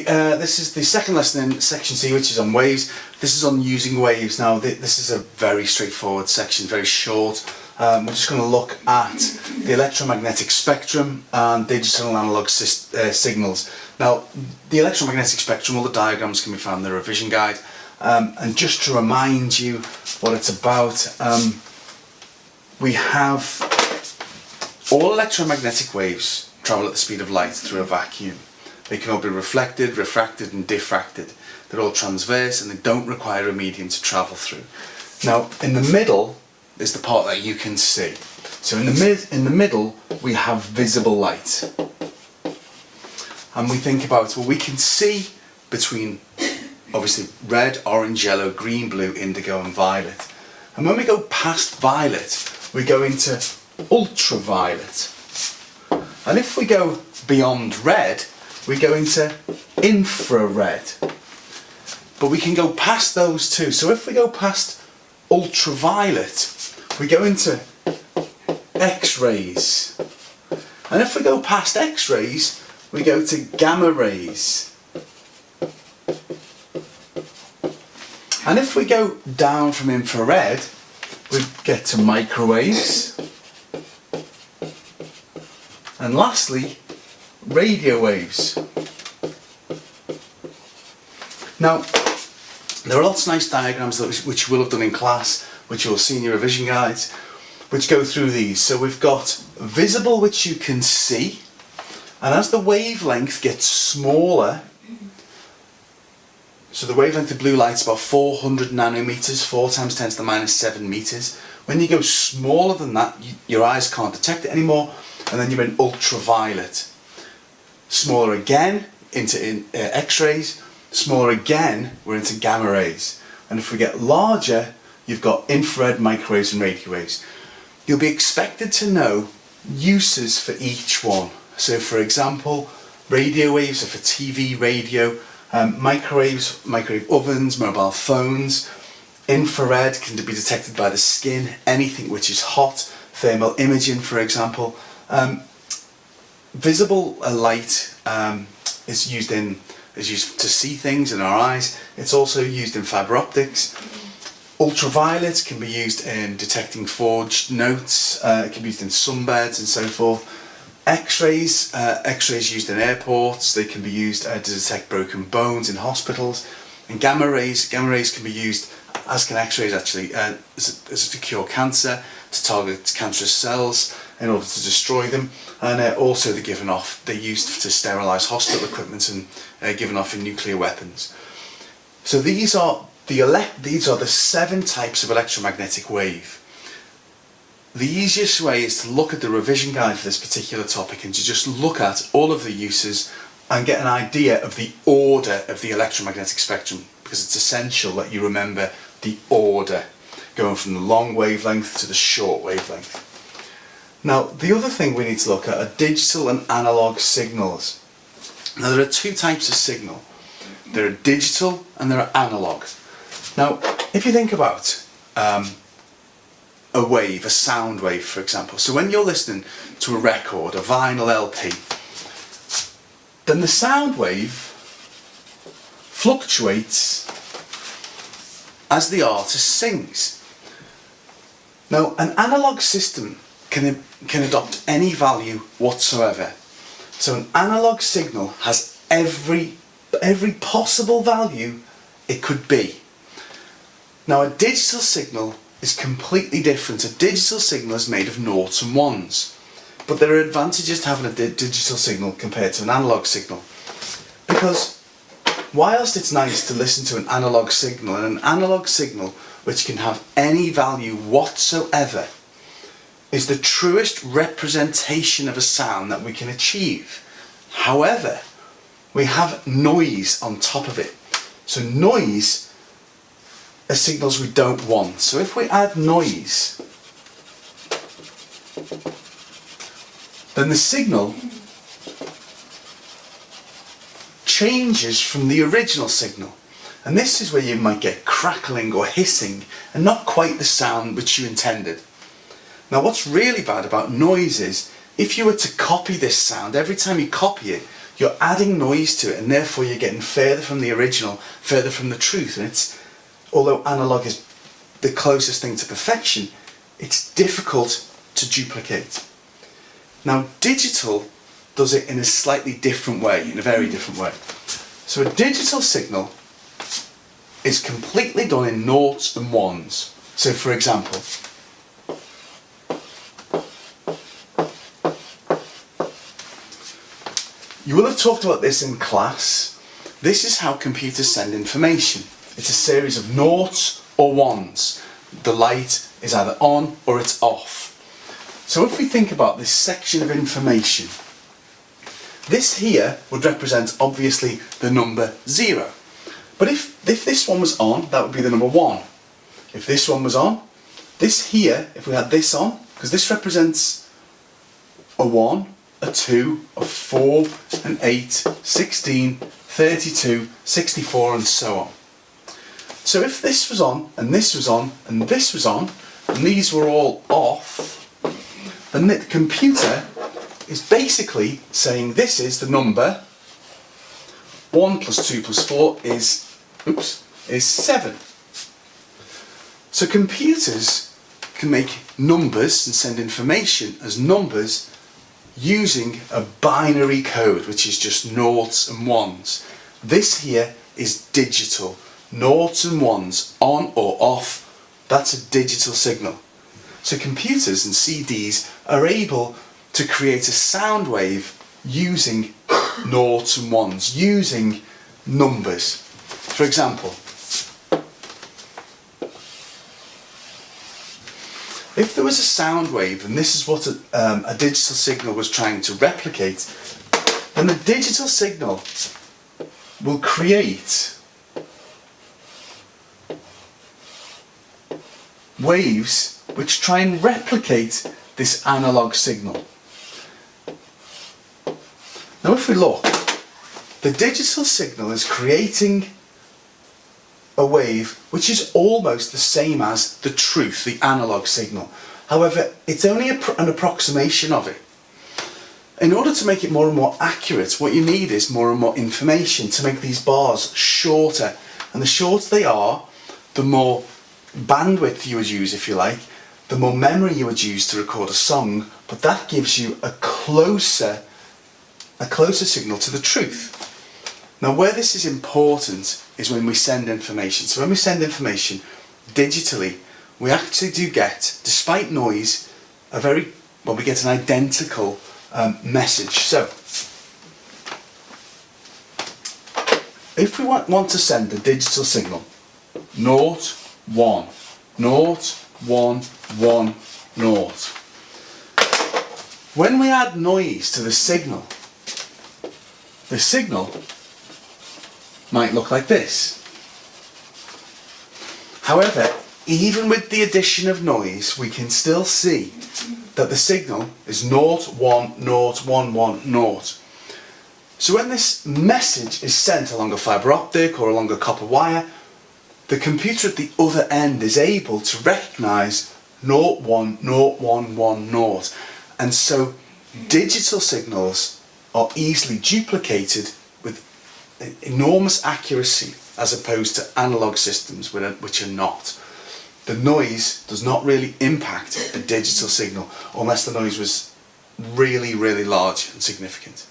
This is the second lesson in section C, which is on waves. This is on using waves. Now this is a very straightforward section, very short. We're just going to look at the electromagnetic spectrum and digital and analog signals. Now the electromagnetic spectrum, all the diagrams can be found in the revision guide. And just to remind you what it's about, we have all electromagnetic waves travel at the speed of light through a vacuum. They can all be reflected, refracted and diffracted. They're all transverse and they don't require a medium to travel through. Now in the middle is the part that you can see. So in the middle we have visible light. And we think about, well, we can see between obviously red, orange, yellow, green, blue, indigo and violet. And when we go past violet, we go into ultraviolet. And if we go beyond red, we go into infrared. But we can go past those two. So if we go past ultraviolet, we go into X-rays. And if we go past X-rays, we go to gamma rays. And if we go down from infrared, we get to microwaves. And lastly, radio waves. Now, there are lots of nice diagrams which you will have done in class, which you'll see in your revision guides, which go through these. So we've got visible, which you can see, and as the wavelength gets smaller, so the wavelength of blue light is about 400 nanometers, 4 times 10 to the minus 7 meters. When you go smaller than that, your eyes can't detect it anymore, and then you're in ultraviolet. Smaller again, into X-rays. Smaller again, we're into gamma rays. And if we get larger, you've got infrared, microwaves and radio waves. You'll be expected to know uses for each one. So for example, radio waves are for TV, radio, microwaves, microwave ovens, mobile phones. Infrared can be detected by the skin, anything which is hot, thermal imaging for example. Visible light is used to see things in our eyes. It's also used in fibre optics. Ultraviolet can be used in detecting forged notes. It can be used in sunbeds and so forth. X-rays, X-rays used in airports. They can be used to detect broken bones in hospitals. And gamma rays can be used, as can X-rays actually, as to cure cancer, to target cancerous cells in order to destroy them, and also they're used to sterilise hospital equipment and given off in nuclear weapons. So these are the 7 types of electromagnetic wave. The easiest way is to look at the revision guide for this particular topic and to just look at all of the uses and get an idea of the order of the electromagnetic spectrum, because it's essential that you remember the order, going from the long wavelength to the short wavelength. Now, the other thing we need to look at are digital and analog signals. Now, there are 2 types of signal. There are digital and there are analog. Now, if you think about a wave, a sound wave, for example. So when you're listening to a record, a vinyl LP, then the sound wave fluctuates as the artist sings. Now, an analog system can adopt any value whatsoever. So an analog signal has every possible value it could be. Now a digital signal is completely different. A digital signal is made of noughts and ones. But there are advantages to having a digital signal compared to an analog signal. Because whilst it's nice to listen to an analog signal, and an analog signal which can have any value whatsoever is the truest representation of a sound that we can achieve. However, we have noise on top of it. So noise are signals we don't want. So if we add noise, then the signal changes from the original signal. And this is where you might get crackling or hissing and not quite the sound which you intended. Now what's really bad about noise is if you were to copy this sound, every time you copy it, you're adding noise to it, and therefore you're getting further from the original, further from the truth. And it's, although analog is the closest thing to perfection, it's difficult to duplicate. Now digital does it in a slightly different way, in a very different way. So a digital signal is completely done in noughts and ones. So for example, you will have talked about this in class. This is how computers send information. It's a series of noughts or ones. The light is either on or it's off. So if we think about this section of information, this here would represent obviously the number 0. But if this one was on, that would be the number 1. If this one was on, this here, if we had this on, because this represents a 1, a 2, a 4, an 8, 16, 32, 64 and so on. So if this was on, and this was on, and this was on, and these were all off, then the computer is basically saying this is the number 1 plus 2 plus 4 is 7. So computers can make numbers and send information as numbers using a binary code, which is just noughts and ones. This here is digital. Noughts and ones, on or off, that's a digital signal. So computers and CDs are able to create a sound wave using noughts and ones, using numbers. For example, if there was a sound wave and this is what a digital signal was trying to replicate, then the digital signal will create waves which try and replicate this analog signal. Now if we look, the digital signal is creating a wave which is almost the same as the truth, the analog signal. However, it's only an approximation of it. In order to make it more and more accurate, what you need is more and more information to make these bars shorter. And the shorter they are, the more bandwidth you would use, if you like, the more memory you would use to record a song, but that gives you a closer signal to the truth. Now where this is important is when we send information. So when we send information digitally, we actually do get, despite noise, we get an identical message. So if we want to send a digital signal, 0, 1, 0, 1, 1, 0. When we add noise to the signal might look like this. However, even with the addition of noise, we can still see that the signal is 0, 1, 0, 1, 1, 0. So when this message is sent along a fibre optic or along a copper wire, the computer at the other end is able to recognise 0, 1, 0, 1, 1, 0. And so digital signals are easily duplicated with enormous accuracy as opposed to analog systems which are not. The noise does not really impact a digital signal unless the noise was really, really large and significant.